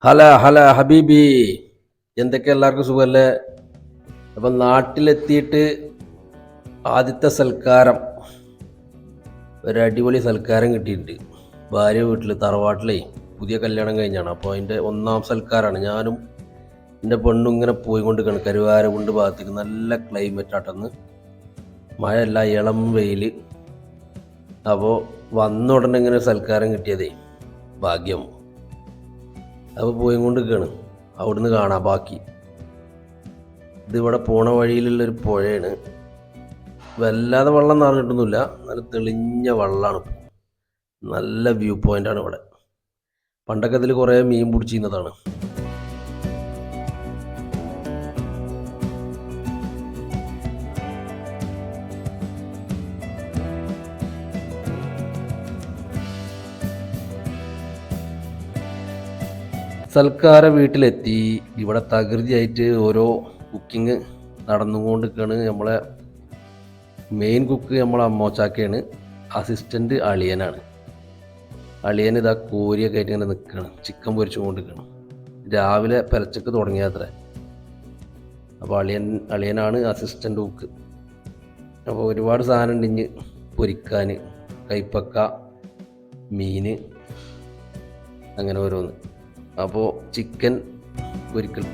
ഹല ഹല ഹബീബി, എന്തൊക്കെ എല്ലാവർക്കും സുഖമല്ലേ? അപ്പം നാട്ടിലെത്തിയിട്ട് ആദ്യത്തെ സൽക്കാരം, ഒരു അടിപൊളി സൽക്കാരം കിട്ടിയിട്ടുണ്ട്. ഭാര്യ വീട്ടിൽ തറവാട്ടിലേ പുതിയ കല്യാണം കഴിഞ്ഞാണ്. അപ്പോൾ അതിൻ്റെ ഒന്നാം സൽക്കാരമാണ്. ഞാനും എൻ്റെ പെണ്ണും ഇങ്ങനെ പോയിക്കൊണ്ടിരിക്കുകയാണ്. കരുവാരകുണ്ട് ഭാഗത്തേക്ക് നല്ല ക്ലൈമറ്റ് ആട്ടെന്ന്, മഴയല്ല, ഇളം വെയിൽ. അപ്പോൾ വന്ന ഉടനെ ഇങ്ങനെ ഒരു സൽക്കാരം കിട്ടിയതേ ഭാഗ്യം. അപ്പോൾ പോയിക്കൊണ്ടിരിക്കുകയാണ്. അവിടുന്ന് കാണാം ബാക്കി. ഇതിവിടെ പോണ വഴിയിലുള്ളൊരു പുഴയാണ്. വല്ലാതെ വെള്ളം നിറഞ്ഞിട്ടൊന്നുമില്ല, നല്ല തെളിഞ്ഞ വെള്ളമാണ്. നല്ല വ്യൂ പോയിൻ്റാണ് ഇവിടെ. പണ്ടൊക്കെ ഇതിൽ കുറേ മീൻ പിടിച്ചിരുന്നതാണ്. സൽക്കാര വീട്ടിലെത്തി. ഇവിടെ തകൃതിയായിട്ട് ഓരോ കുക്കിങ് നടന്നുകൊണ്ടിരിക്കുകയാണ്. നമ്മളെ മെയിൻ കുക്ക് നമ്മളെ അമ്മോച്ചാക്കയാണ്. അസിസ്റ്റൻ്റ് അളിയനാണ്. അളിയൻ ഇതാ കോരിയൊക്കെ ആയിട്ട് ഇങ്ങനെ നിൽക്കുകയാണ്, ചിക്കൻ പൊരിച്ചുകൊണ്ടിരിക്കുകയാണ്. രാവിലെ പെലച്ചക്ക് തുടങ്ങിയത്രേ. അപ്പോൾ അളിയനാണ് അസിസ്റ്റൻ്റ് കുക്ക്. അപ്പോൾ ഒരുപാട് സാധനം ഉണ്ട് ഇഞ്ഞ് പൊരിക്കാൻ. കൈപ്പക്ക, മീൻ, അങ്ങനെ ഓരോന്ന്. അപ്പോൾ ചിക്കൻ പൊരിക്കൽ.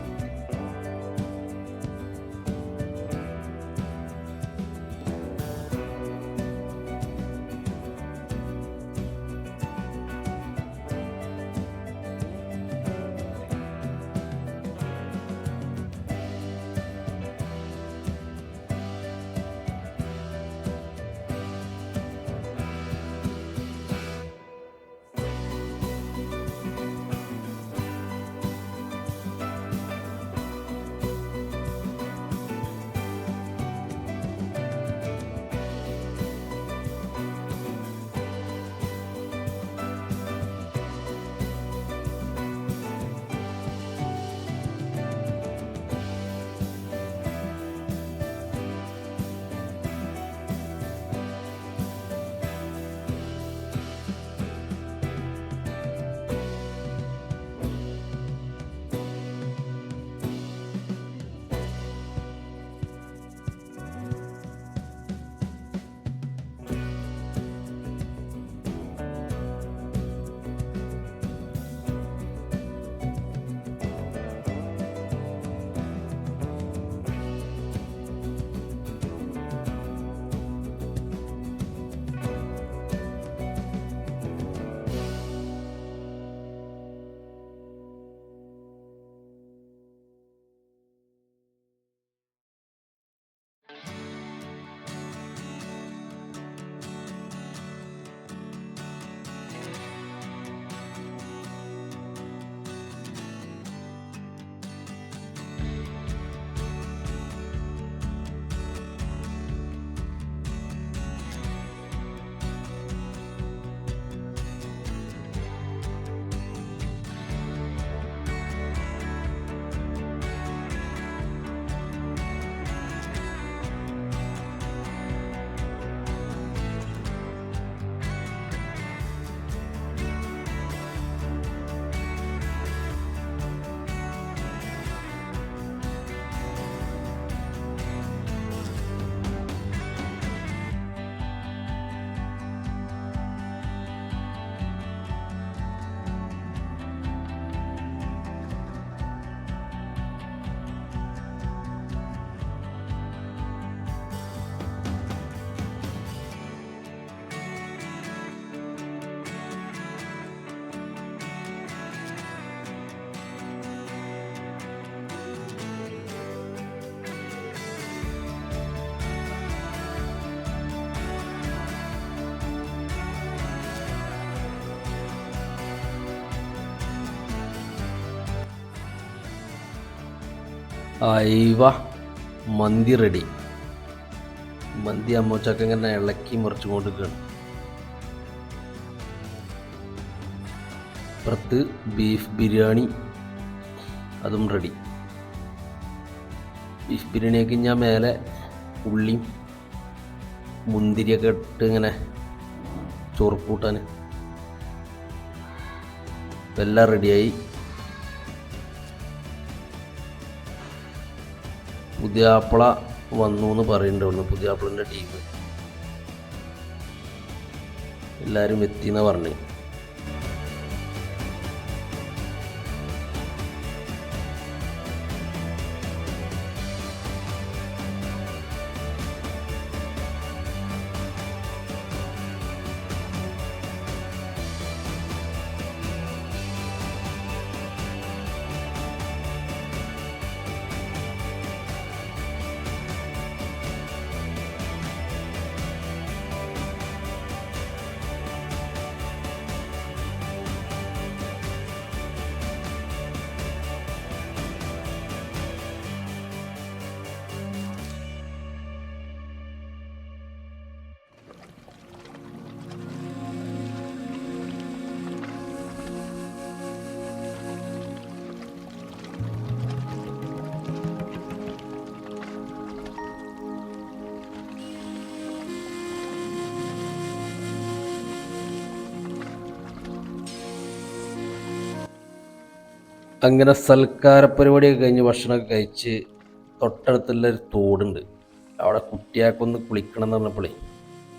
അയവ, മന്തി റെഡി. മന്തി അമ്മോച്ചക്ക ഇങ്ങനെ ഇളക്കി മറിച്ചു കൊണ്ടിരിക്കുകയാണ്. പുറത്ത് ബീഫ് ബിരിയാണി, അതും റെഡി. ബീഫ് ബിരിയാണിയൊക്കെ ഞാൻ മേലെ ഉള്ളിയും മുന്തിരിയൊക്കെ ഇട്ട് ഇങ്ങനെ ചോറ് കൂട്ടാൻ എല്ലാം റെഡിയായി. പുതിയാപ്പിള വന്നു എന്ന് പറയുന്നുണ്ട്. ഇവിടുന്ന് പുതിയാപ്പിളൻ്റെ ടീം എല്ലാവരും എത്തിയെന്നാണ് പറഞ്ഞു. അങ്ങനെ സൽക്കാര പരിപാടിയൊക്കെ കഴിഞ്ഞ് ഭക്ഷണമൊക്കെ കഴിച്ച് തൊട്ടടുത്തുള്ളൊരു തോടുണ്ട്. അവിടെ കുട്ടിയാക്കൊന്ന് കുളിക്കണം എന്ന് പറഞ്ഞപ്പോഴേ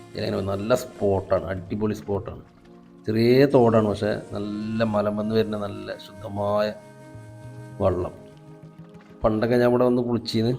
ഇങ്ങനെ നല്ല സ്പോട്ടാണ്, അടിപൊളി സ്പോട്ടാണ്. ചെറിയ തോടാണ്, പക്ഷേ നല്ല മലമ്പന്ന് വരുന്ന നല്ല ശുദ്ധമായ വെള്ളം. പണ്ടൊക്കെ ഞാൻ ഇവിടെ വന്ന് കുളിച്ചിന്ന്.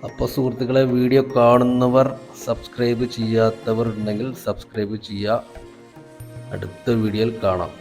അപ്പോൾ സുഹൃത്തുക്കളെ, വീഡിയോ കാണുന്നവർ സബ്സ്ക്രൈബ് ചെയ്യാത്തവർ ഉണ്ടെങ്കിൽ സബ്സ്ക്രൈബ് ചെയ്യുക. അടുത്ത വീഡിയോയിൽ കാണാം.